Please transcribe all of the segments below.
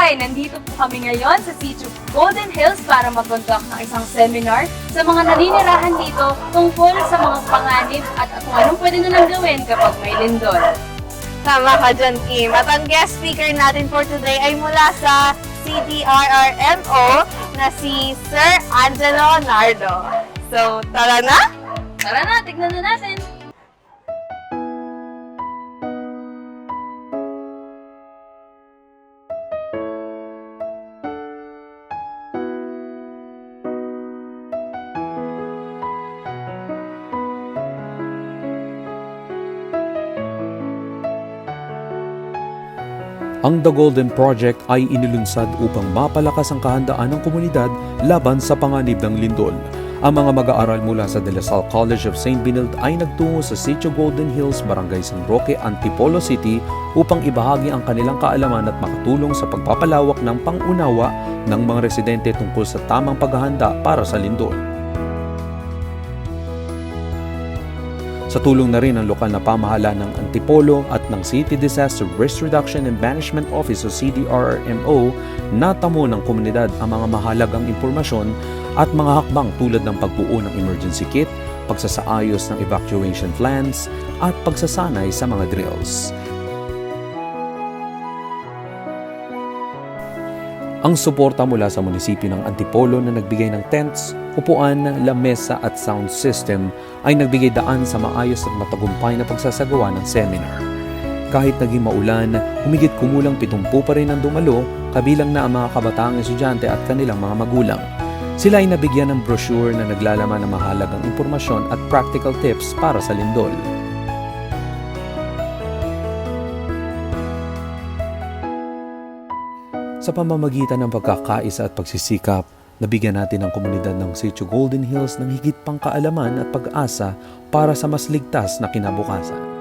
kababayan, nandito po kami ngayon sa Sitio Golden Hills para mag-conduct ng isang seminar sa mga naninirahan dito tungkol sa mga panganib at kung anong pwede nilang gawin kapag may lindol. Tama ka dyan, Kim. At ang guest speaker natin for today ay mula sa CDRRMO na si Sir Angelo Nardo. So, tara na? Tara na, tignan na natin! Ang The Golden Project ay inilunsad upang mapalakas ang kahandaan ng komunidad laban sa panganib ng lindol. Ang mga mag-aaral mula sa De La Salle College of St. Benilde ay nagtungo sa Sitio Golden Hills, Barangay San Roque, Antipolo City upang ibahagi ang kanilang kaalaman at makatulong sa pagpapalawak ng pangunawa ng mga residente tungkol sa tamang paghahanda para sa lindol. Sa tulong na rin ng lokal na pamahalaan ng Antipolo at ng City Disaster Risk Reduction and Management Office o CDRRMO, natamo ng komunidad ang mga mahalagang impormasyon at mga hakbang tulad ng pagbuo ng emergency kit, pagsasaayos ng evacuation plans, at pagsasanay sa mga drills. Ang suporta mula sa munisipyo ng Antipolo na nagbigay ng tents, upuan, lamesa at sound system ay nagbigay daan sa maayos at matagumpay na pagsasagawa ng seminar. Kahit naging maulan, humigit kumulang 70 pa rin ang dumalo, kabilang na ang mga kabataang estudyante at kanilang mga magulang. Sila ay nabigyan ng brochure na naglalaman ng mahalagang impormasyon at practical tips para sa lindol. Sa pamamagitan ng pagkakaisa at pagsisikap, nabigyan natin ang komunidad ng Sitio Golden Hills ng higit pang kaalaman at pag-asa para sa mas ligtas na kinabukasan.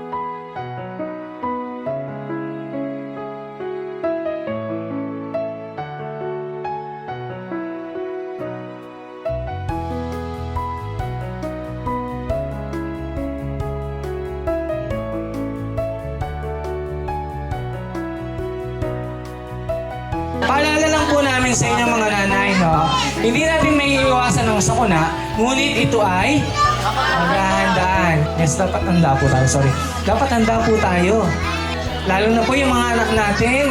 Paalala lang po namin sa inyo mga nanay, no? Hindi natin may iwasan ng sakuna, ngunit ito ay maghahandaan. Yes, dapat handa po tayo, sorry. Dapat handa po tayo. Lalo na po yung mga anak natin.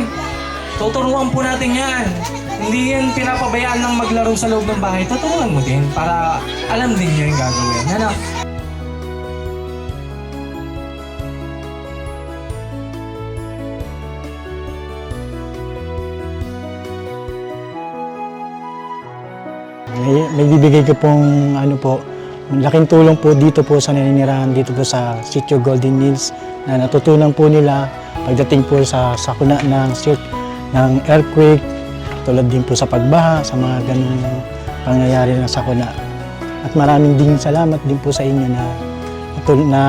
Tuturuan po natin yan. Hindi yan pinapabayaan ng maglaro sa loob ng bahay. Tuturuan mo din para alam din nyo yung gagawin. Ano? May bibigay ko pong laking tulong po dito po sa naninirahan dito po sa Sitio Golden Hills na natutunan po nila pagdating po sa sakuna ng earthquake, tulad din po sa pagbaha, sa mga ganung pangyayari ng sakuna. At maraming din salamat din po sa inyo na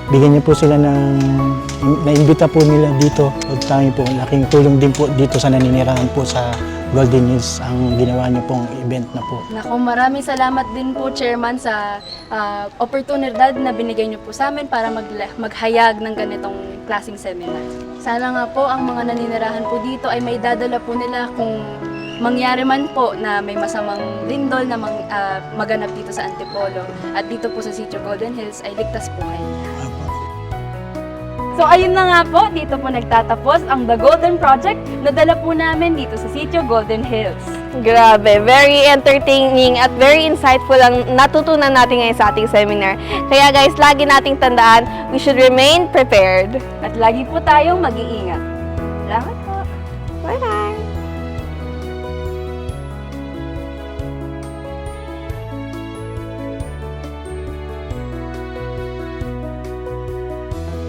bigyan niyo po sila naimbita po nila dito. At kami po, laking tulong din po dito sa naninirahan po sa Golden Hills ang ginawa niyo pong event na po. Naku, maraming salamat din po, Chairman, sa oportunidad na binigay niyo po sa amin para maghayag ng ganitong klaseng seminar. Sana nga po ang mga naninirahan po dito ay may dadala po nila kung mangyari man po na may masamang lindol na maganap dito sa Antipolo at dito po sa Sitio Golden Hills ay ligtas po kayo. So ayun na nga po, dito po nagtatapos ang The Golden Project na dala po namin dito sa Sitio Golden Hills. Grabe, very entertaining at very insightful ang natutunan natin ngayon sa ating seminar. Kaya guys, lagi nating tandaan, we should remain prepared. At lagi po tayong mag-iingat. Salamat po! Bye-bye!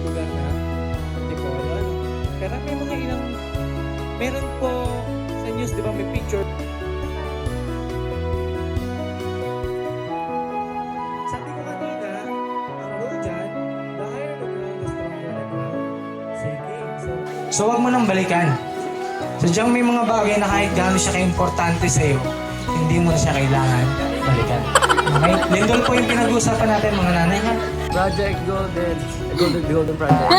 Lugar na Antipolo. Pero may mga ilang, meron po sa news, di ba, may picture. Sabi ko kanina, ang rule dyan, the higher the ground, the stronger the ground. Sige. So wag mo nang balikan. Sadyang may mga bagay na kahit gaano siya ka-importante sa'yo, hindi mo na siya kailangan balikan. Okay? Lindol po yung pinag-uusapan natin mga nanay, ha? Project Golden Project.